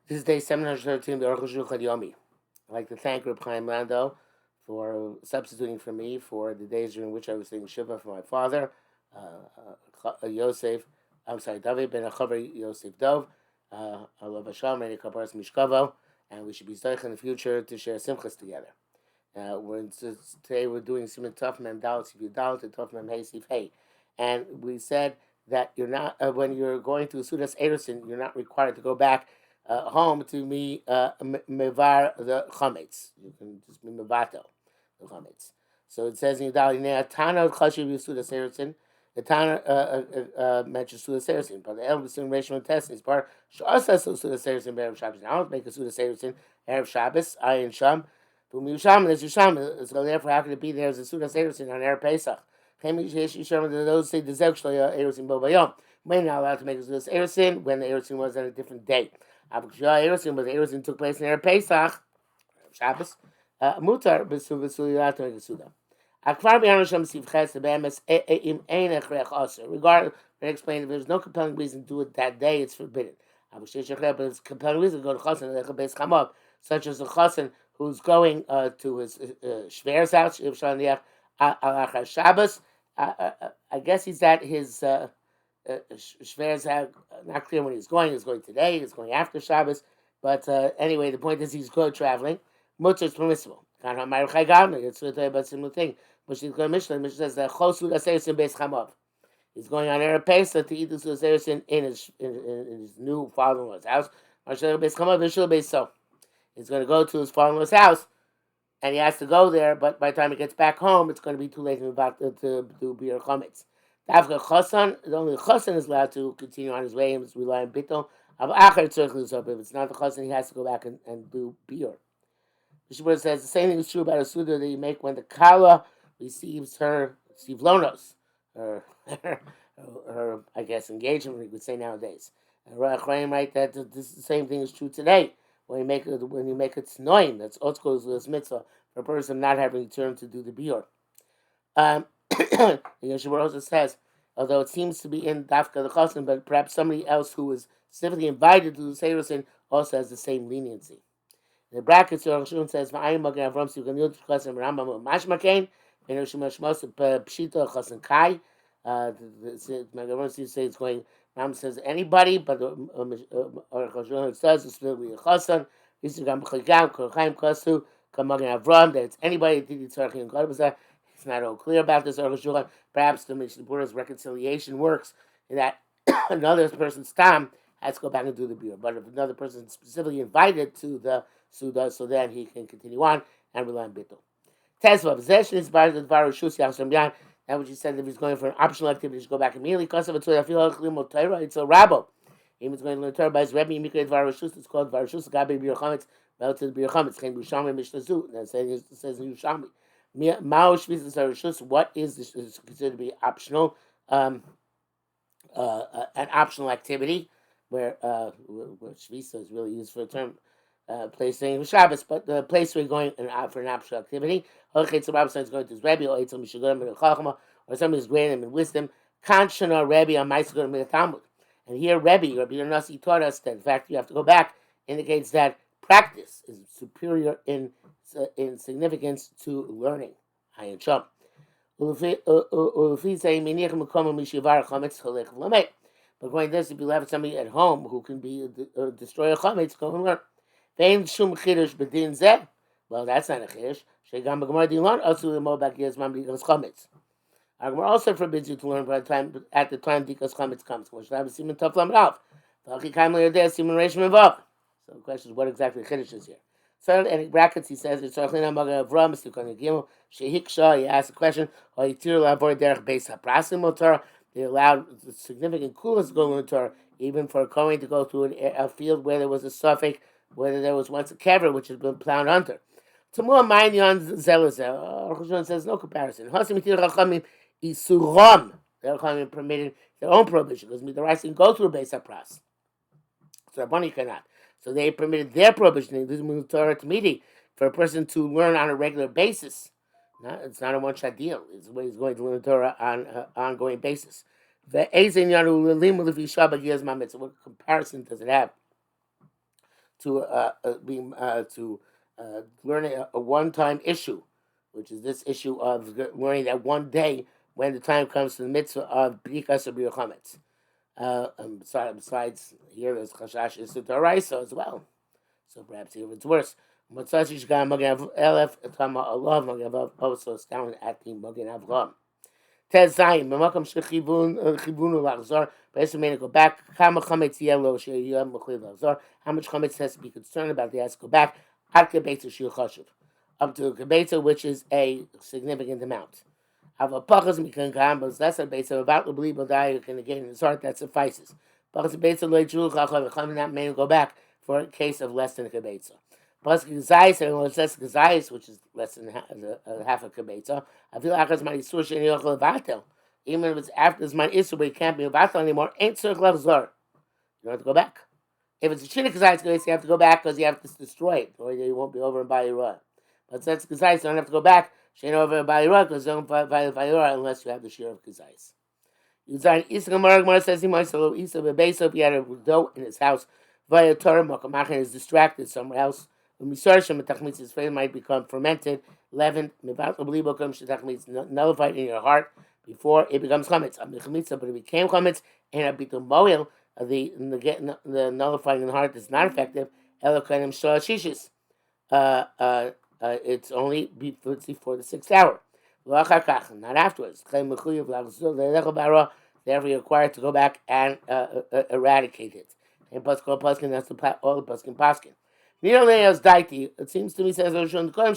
This is day 713 of the Arukh HaShulchan Yomi. I'd like to thank Reb Chaim Lando for substituting for me for the days during which I was doing Shiva for my father, Yosef, David ben Achavar Yosef Dov, Alav Hashem, Reni Kaparas Mishkavo, and we should be Zoich in the future to share Simchas together. Today we're doing Siman Tov Mem Dalet Sif Yudal to Tov Mem Hey Sif Hey. And we said that you're not, when you're going to Sudas Erison, you're not required to go back home to me mevar the chametz. You can just be mevato the chametz. So it says in Yudal Tana Chashiv Sudas Erison. The Tana mentions Sudas Erison, but the Elvis in Rishon Tessin is part. Shasa Sudas Erison Erev Shabbos. I don't make a Sudas Erison Erev Shabbos. Ayin Sham. From Yusham, there's Yusham. So therefore, how could it be there's a Sudas Erison on Erev Pesach? Those say the Zegshla Erison Bobayom. We're not allowed to make a Sudas Erison when the Erison was on a different day. Erison, but the Erison took place in Erev Pesach, Shabbos. Mutar b'su you're allowed to make a Suda. Akvar b'yanasham sivches the be'emes im ein echrech aser. Regardless, they explained if there's no compelling reason to do it that day, it's forbidden. But it's compelling reason to go to Chasen and Beis Chamov, such as a Chasen who's going to his Shver's house, Alachar Shabbos. I guess he's at his Shver's house. Not clear when he's going. He's going today. He's going after Shabbos. But anyway, the point is he's going traveling. Mutter is permissible. It's a similar thing. But she's going to Mishnah says that Chosu Aseris in Beis Chamov. He's going on Erev Pesach to eat the Aseris in his new father-in-law's house. He's going to go to his father-in-law's house, and he has to go there, but by the time he gets back home, it's going to be too late to do beer chametz. After Chassan, only Chassan is allowed to continue on his way and rely on bittul. If it's not the Chassan, he has to go back and do beer. The Shibur says the same thing is true about a Suda that you make when the Kala receives her Sivlonos, her I guess, engagement, we would say nowadays. And right, that this the same thing is true today. When you make it tznoim, that's otzkos mitzvah for a person not having returned to do the biur. The Yeshua also says, although it seems to be in Dafka the Chosin, but perhaps somebody else who was specifically invited to the Seirusin also has the same leniency. In the brackets, Arukh HaShulchan says, "V'ayim magen avram sivganiyot chosin Rambam mashmakein and Shmashmos pshita chosin kai." Magen says it's going. Rambam says anybody, but Arukh HaShulchan says it's specifically a chosin. This is gam b'chagam korchaim kosu kamagen avram that it's anybody that did the tzarchim and kodabazah. It's not all clear about this Arukh HaShulchan. Perhaps the Mishnah Berurah's reconciliation works in that another person's tam has to go back and do the beer. But if another person is specifically invited to the Suda, so then he can continue on and rely on bittul. Tesva possession is part of the Dvar Rishus Yachsam Yan. That what you said, if he's going for an optional activity, he should go back immediately. Because of it, I feel like it's a rabbo. If he's going to learn Torah by his Rebbe, Mikra Dvar Rishus, it's called Dvar Rishus Gabi Bir Chametz, relative to Bir Chametz. Came B'Shami Mishnah Zu. That says in Yushami. Mao Shvisas Rishus. What is this? Is considered to be optional, an optional activity, where Shvisa is really used for a term. Place saying Shabbos, but the place we're going for an optional activity. Or Rabbi is going to his Rebbe, or somebody who's greater than him in wisdom. Kanshana Rebbe on Ma'aser Talmud. And here Rabbi Yonasi taught us that the fact you have to go back indicates that practice is superior in significance to learning. Ayin Sham. But going this, if you have somebody at home who can be destroy a chametz, go and learn. Well, that's not a chiddush. Our Gemara also forbids you to learn at the time Dikas Chametz comes. So the question is, what exactly chiddush is here? So in brackets, he says, he asks a question, they allowed significant coolness to go into Torah, even for a Kohen to go through a field where there was a suffix, whether there was once a kever which had been plowed under. Tamua Ma'inyan Zelazel. Arukh HaShulchan says no comparison. Hasim Mitir Chachamim Isuram. The Chachamim permitted their own prohibition because the rice didn't go through a Beis HaPras. So Rabbani cannot. So they permitted their prohibition. This is Torah Tamidi for a person to learn on a regular basis. It's not a one-shot deal. It's what he's going to learn Torah on an ongoing basis. What comparison does it have? learn a one-time issue, which is this issue of learning that one day when the time comes to the mitzvah of B'rikas or B'ir Chametz. Besides here, there's Chashash is Daraisa as well. So perhaps here it's worse. Motzachish Gam Magen Elef Tama Allah Magen also is down at the Magen Avram. Ted Zayin, Mamakam Shechibun Lachzor, Ba'esim may go back. Kama Chametz Yellow Sheyam Mechliv Lachzor. How much Chametz has to be concerned about? They has to go back. Ad Kebetza Shir Chashuv, up to a Kebetza, which is a significant amount. Have a pachas mikan gambas. That's a base of about the belief die you can again in his heart. That suffices. Pachas base of leichul chacham not may go back for a case of less than a kibetza. Plus gazais and what's less gazais, which is less than half a kibetza. I feel like my isur sheni yochel vatel. Even if it's after this my isur, but it can't be a vatel anymore. Ain't circle zor. You don't have to go back. If it's a shini gazais, you have to go back because you have to destroy it, or you won't be over and buy your run. But since gazais, you don't have to go back. Over Bayra, because don't Bayra unless you have the share of Kazais. Yuzan Isa Gemara says he might solo Isa Bebeso if he had a dough in his house. Via Torah Mokamachan is distracted somewhere else. When we search him, his faith might become fermented, leavened, nullified in your heart before it becomes chametz. But it became chametz and abitum moil, the nullifying in the heart is not effective. Elokanim shishis. It's only before the 6th hour. Not afterwards. Therefore, you're required to go back and eradicate it. And Paskin, that's all the Paskin Paskin. It seems to me, says before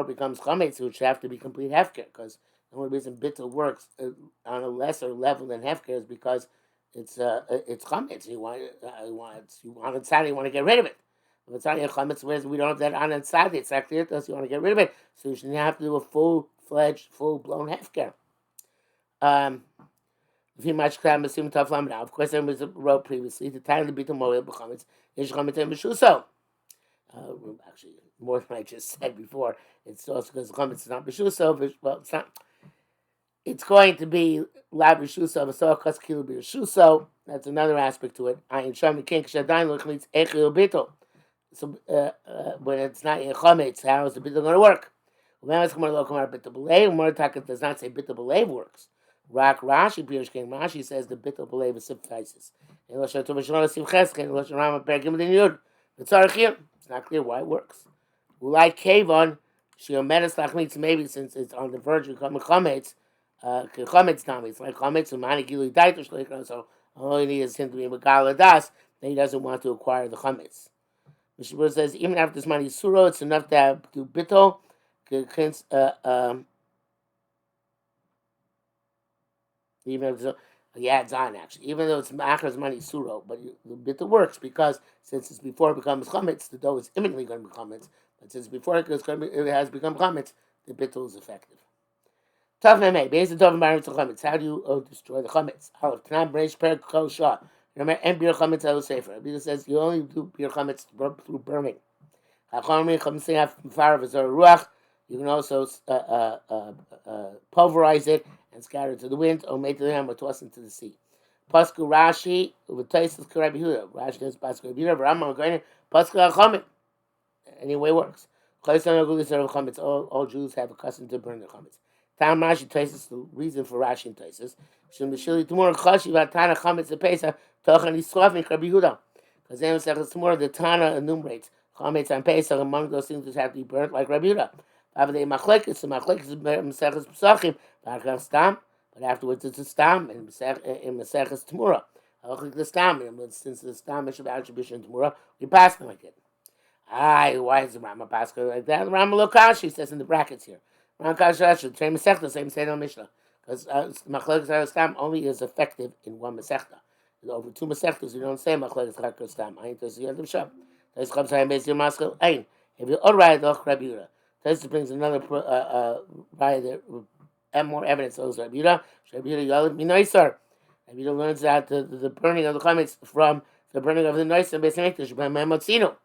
it becomes chametz, which have to be complete hefker, because the only reason bittul works on a lesser level than hefker is because it's chametz. You want inside, you want to get rid of it. If it's on your chametz, whereas we don't have that on inside, it's not clear to us. You want to get rid of it, so you shouldn't have to do a full-fledged, full-blown hefker. Now, of course, there was a rope previously. The time of the bitul moed b'chametz is chametz and b'shuso. Actually, more than I just said before. It's also because chametz is not b'shuso. Well, it's not. It's going to be la b'shuso, v'so kas kilu b'shuso. That's another aspect to it. Ayin sham v'ken k'shadayin lo chametz echil bitul. So when it's not in chametz, how is the bitul going to work? Does not say bitul b'leiv works. Rashi says the bitul b'leiv suffices. It's not clear why it works. Like Kavon, maybe since it's on the verge of becoming chametz, it's like chametz so all he needs is him to be megala das. Then he doesn't want to acquire the chametz. Mishnah says even after this money suro, it's enough to do bittul. Even if he adds on actually, even though it's ma'acher's money suro, but the bittul works because since it's before it becomes chametz, the dough is imminently going to be chametz. But since before it has become chametz, the bittul is effective. Tough meme, based on tough environmental chametz. How do you destroy the chametz? Aleph Tanam Breish Per Kol Shah. Remember, and beer chametz I will say for. Abida says you only do beer chametz through burning. You can also pulverize it and scatter it to the wind, or make the ham or toss into the sea. Pasku Rashi with Taisus Rabbi Yehuda. Rashi does Pasku Rabbi Yehuda, Rambam going Pasku Chametz. Anyway, works. All Jews have a custom to burn their chametz. Tam Rashi Taisus, the reason for Rashi and Taisus. Shemishili tomorrow Chashi Vatana Chametz the Pesach Tochan Yisrafin Rabbi Yehuda. Because then it's tomorrow the Tana enumerates chametz and Pesach among those things that have to be burnt like Rabbi Yehuda. But afterwards it's a stam in Maseches Tamura. The stam, since the stam is about attribution Tamura, we pass them like it. Why is the Rama Pascha like that? Rama Lokashi says in the brackets here. Rama Kashi, same Masechta, same Seder Mishnah. Because Machlekes Stam only is effective in one Masechta. Over two Masechtas, you don't say Machlekes Stam. I ain't to see the shop. If you're all right, Rabbi Yehuda. This brings another by and more evidence. Those Rabbi Yehuda learns that the burning of the chametz from the burning of the noiser Beis Hamikdash by Memotzino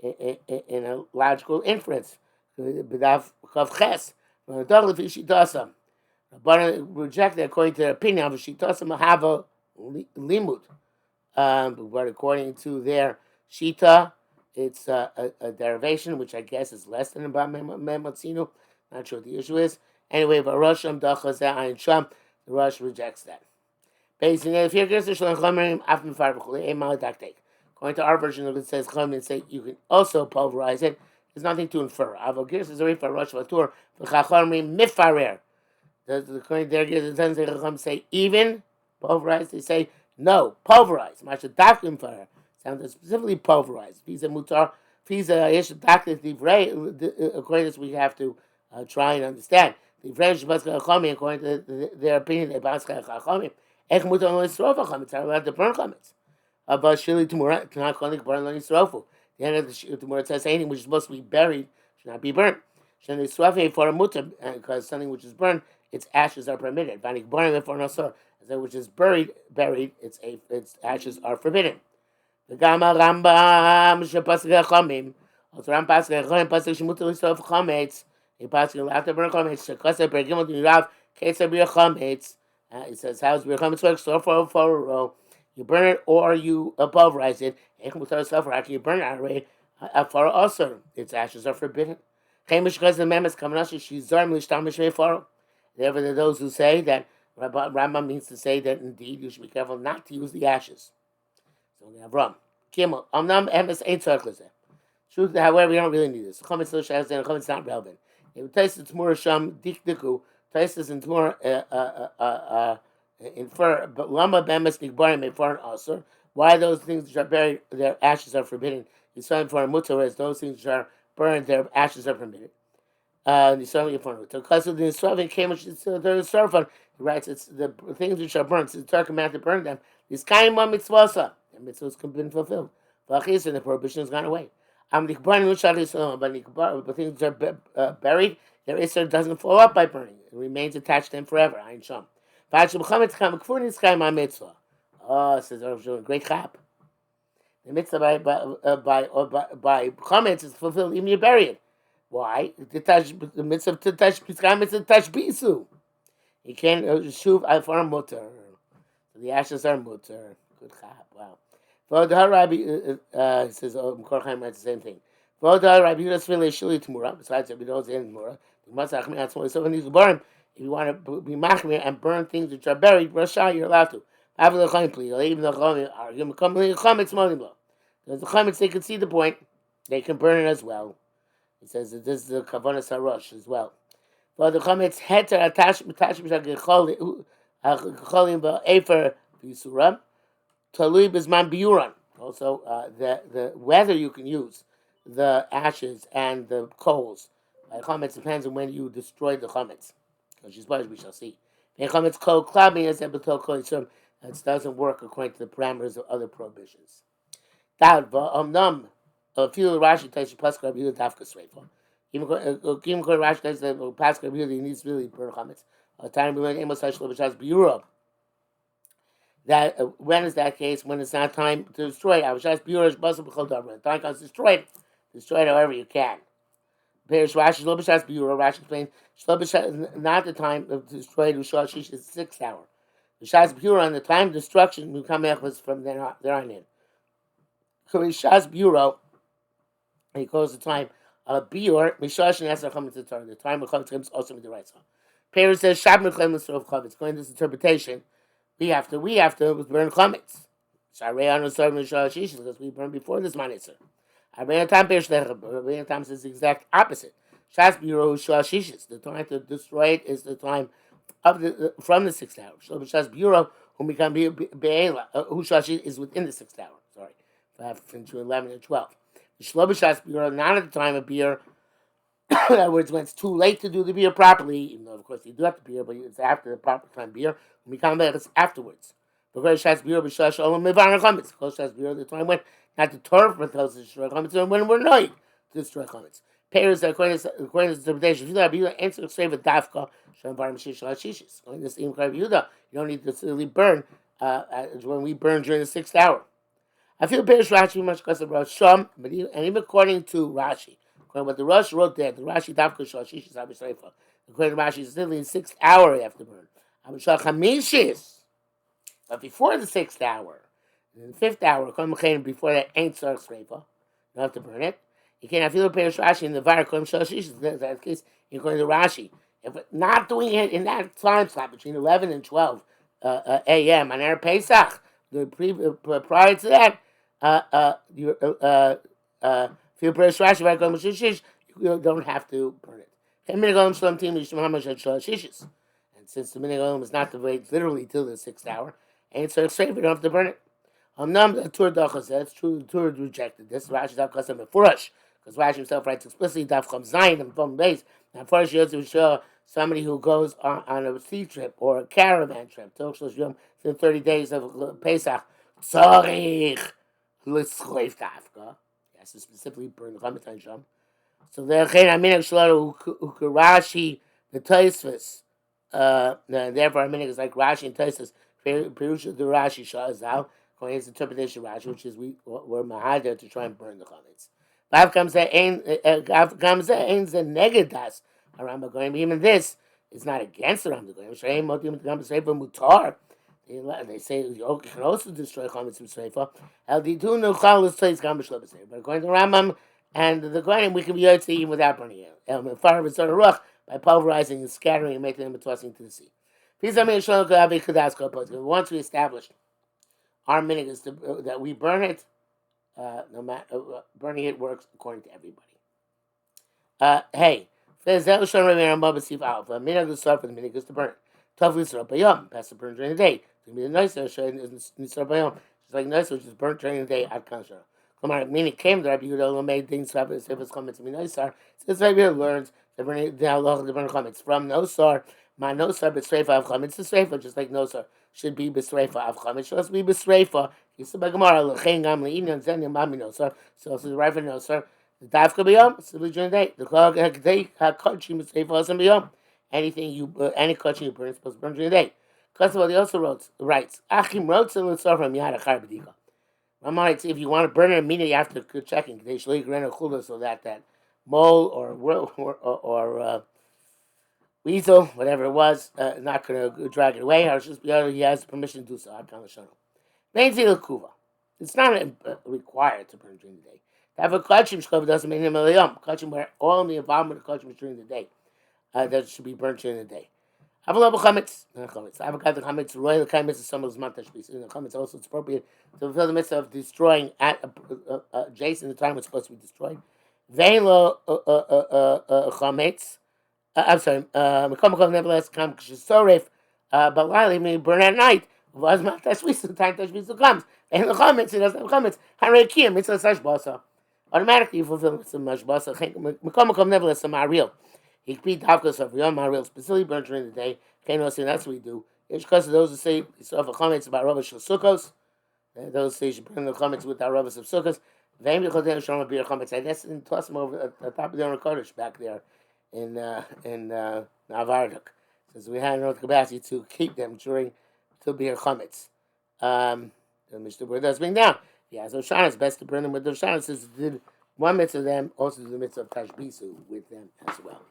in a logical inference. B'daf Chav Ches. Rabbanan reject that according to their opinion of Shitasa Mahava Limud. But according to their Shita, it's a derivation, which I guess is less than about Mematzinu. Not sure what the issue is. Anyway, but Rosh Amdachas Ayin Sham, the Rosh rejects that. Basically, if you're going to Shalom Chomerim, Afim Farvachuli, a Maladaktek. According to our version of it, says Chomerim, say you can also pulverize it. There's nothing to infer. Avogir is a for Rosh Vatur, the Chomerim Mifarer. According to their Gears, say even pulverize. They say no, pulverize. Masha Dakim Farer. Sounds specifically pulverized. Visa Mutar, Visa Yesh Daktik Divrei. According to this, we have to try and understand. The French according to their opinion, they bounce Chachamim. Ek mutar lo yisrof chametz. It's allowed to burn chametz. But shili tamura cannot call it burn lo yisrofu. The end of the tamura says anything which is supposed to be buried should not be burnt. Shen yisrofe for a mutar, because something which is burned, its ashes are permitted. Vanik burning for an asur, that which is buried, its ashes are forbidden. The Gama Rambam shepasik chamim. Also Ram pasik chamim pasik shemutar lo yisrof chametz. He pasik allowed to burn chametz. Shekasa bergimot nirav ketzar bir chametz. It says, how's your chametz work? So for a row, you burn it or you pulverize it. After you burn it outright, for also its ashes are forbidden. Therefore, there are those who say that Rambam means to say that indeed you should be careful not to use the ashes. So we have Ram. Gimel. Truth, however, we don't really need this. Chametz not relevant. If it tastes it's more sham dikdiku. Taisus and more infer, but lama bemes nigbarim a foreign asur. Why those things which are buried, their ashes are forbidden? You saw for a mutar, whereas those things which are burned, their ashes are permitted. You saw for a mutar. Because of the Nisravin came, which is the Sarfan, he writes, it's the things which are burnt. It's the Turk command to burn them. This kind of mitzvah, the mitzvahs have been fulfilled. And the prohibition has gone away. But things which are buried, their Isser doesn't fall up by burning. It remains attached to them forever. Ayin Sham. Oh, says Arukh HaShulchan, great chap. The mitzvah by chametz is fulfilled even you bury it. Why? The mitzvah to touch bisu. You can't shuv for a mutter. The ashes are mutter. Good chap. Wow. Vodah Rabbi says Mkor Chaim writes the same thing. Vodah Rabbi Yudas Vile Shuli Tmura. Besides Rabbi Yudas and Tmura. So when you burn, if you want to be machmir and burn things which are buried, Rasha, you're allowed to. Even the chametz argue, because the chametz they can see the point, they can burn it as well. He says that this is the kavanas harosh as well. But the chametz heter atash gecholim ba'efer b'yisuram talui b'zman biuran. Also, the whether you can use the ashes and the coals. Chametz depends on when you destroy the chametz, which is what we shall see. Chametz kol klabin as ebetel kol yisum. That doesn't work according to the parameters of other prohibitions. Dad v'amnam feel Rashi tells you pasuk Rabbi Yehuda dafka sreifa. Even Rashi tells that pasuk Rabbi Yehuda needs really burn chametz. Time we learn amos hashlo b'shas biura. That when is that case? When it's not time to destroy it. Avashas biura b'chol davar. Time comes destroy it. Destroy it however you can. Perish Rashi shlo b'shas biura. Rashi explains shlo b'shas not the time of destroy it. Ushal shish is the 6th hour. B'shas biura on the time of destruction we come was from there on in. B'shas biura. He calls the time biur mishash and asar chametz tzar. The time of chametz comes also with the right song. Perish says shab mechem l'srov chametz. According to this interpretation, we have to burn chametz. Sharei anu sarv mishash shish because we burn before this manitzer. Rabbeinu Tam Rabbeinu Tam says the exact opposite. Shas biur shashishis. The time to destroy it is the time of from the 6th hour. So Shas biur who become be'ela who shashis is within the 6th hour. Sorry, from 11 and 12. The Shlobishas beer, not at the time of beer. In other words, when it's too late to do the beer properly, even though of course you do have to beer, but it's after the proper time beer. When we come back, it's afterwards. Because Shas beer, b'shash olam mevar chametz. Because Shas beer, the time when not the Torah for those to destroy chametz, and when we're not to destroy chametz. Payers according to this interpretation, if you have beer, answer straight with dafka. According to this even you don't need to really burn when we burn during the 6th hour. I feel Bearish Rashi much because of Rosh Sham, and even according to Rashi, according to what the Rosh wrote there, the Rashi Dafka Shashishis Abishreifa, according to Rashi, it's still in the 6th hour after burn. Abishal Chamishis, but before the 6th hour, In the fifth hour, before that, ain't sark sreifa. You don't have to burn it. You can't feel Perish Rashi in the Var Kol Shoshish. That case, you're going to Rashi. If not doing it in that time slot between 11 and 12 a.m. on Erev Pesach, prior to that, you feel Perish Rashi Var Kol Shoshish, you don't have to burn it. And since the minhag is not to wait literally till the 6th hour, and so it's safe, you don't have to burn it. The Tur Dachas, that's true, the Tur rejected this. Rashi Daf Kasam Mefurash, because Rashi himself writes explicitly, Daf Cham Zayin, and from base. Now, first, you have to show somebody who goes on a sea trip or a caravan trip, within 30 days of Pesach, Tzarich L'Schleif Dafka. He has to specifically burn the Chametz on Sham. So therefore, Rashi the Tosfos. Therefore, our minhag is like Rashi and Tosfos. Perusha the Rashi Shazal, according to his interpretation of Rashi, which is we're mahader to try and burn the chametz. Vav comes that ain't the negadas. Rambam going even this is not against the Rambam going. Shrei motim comes sreifa mutar. They say you can also destroy chametz with sreifa. El ditu no chalos tzeis gam b'shlo b'sreifa. But according to Rambam and the Kohanim, we can be yotze even without burning it. El mefar v'tzor ruach by pulverizing and scattering and making them tossing to the sea. Once we established our minhag is that we burn it, no matter burning it works according to everybody. Hey, minhag is start for the minhag is to burn it. Tavli Yisrael Bayom, pass the burn during the day. It's gonna be the nicer Yisrael Bayom, just like nicer, which is burnt during the day at Kanshar. Meaning came to Rabbi Yehuda who made things if it's coming to be nicer. Since Rabbi Yehuda learns the burn chametz from nosar. My nosar b'sreifa of chametz is sreifa, just like nosar should be b'sreifa of chametz. Should also be b'sreifa. You said by Gemara, l'chein gam le'in and zen yamami nosar. So it's the right for nosar. The dafka b'yom, simply during the day. The day hakachim b'sreifa also b'yom. Anything any kachim you burn is supposed to burn during the day. Kosovo, he also writes, Achim wrote to l'tzor from yad achar b'dika. Rama writes, if you want to burn it immediately after checking, they should so that mole or weasel, whatever it was, not going to drag it away. Or just he has permission to do so. It's not required to burn during the day. To have a kachim shkov doesn't mean him a yom. Kachim where all the involvement of kachim is during the day. That should be burnt during the day. Have a level chametz. I've got the chametz. Royal chametz is some of the mantash. In the chametz also it's appropriate to fulfill the mitzvah of destroying at adjacent the time it's supposed to be destroyed. Vein lo chametz. I'm sorry. Nevertheless, come soref. But Lali may burn at night. Was mantash the time tashbisu comes. And the chametz it doesn't have chametz. Harekim mitzvah sash basa. Automatically you fulfill the mitzvah mash basa. Nevertheless, some are real. He beat Davkas of Yom HaRil, specifically burnt during the day. That's what we do. It's because of those who say, so if a comments about Rabbis of Sukkos, those say you should burn the comments with our Rabbis of Sukkos. Vayim Yechotem Shalom Abir comments. I guess and toss them over at the top of the Kodesh back there in Navarduk. Since we had enough capacity to keep them during to be comments. The Mishnah Berurah does bring down. Yeah, so Shana it's best to burn them with the Shana. Since did one mitzvah of them, also do the mitzvah of Tashbisu with them as well.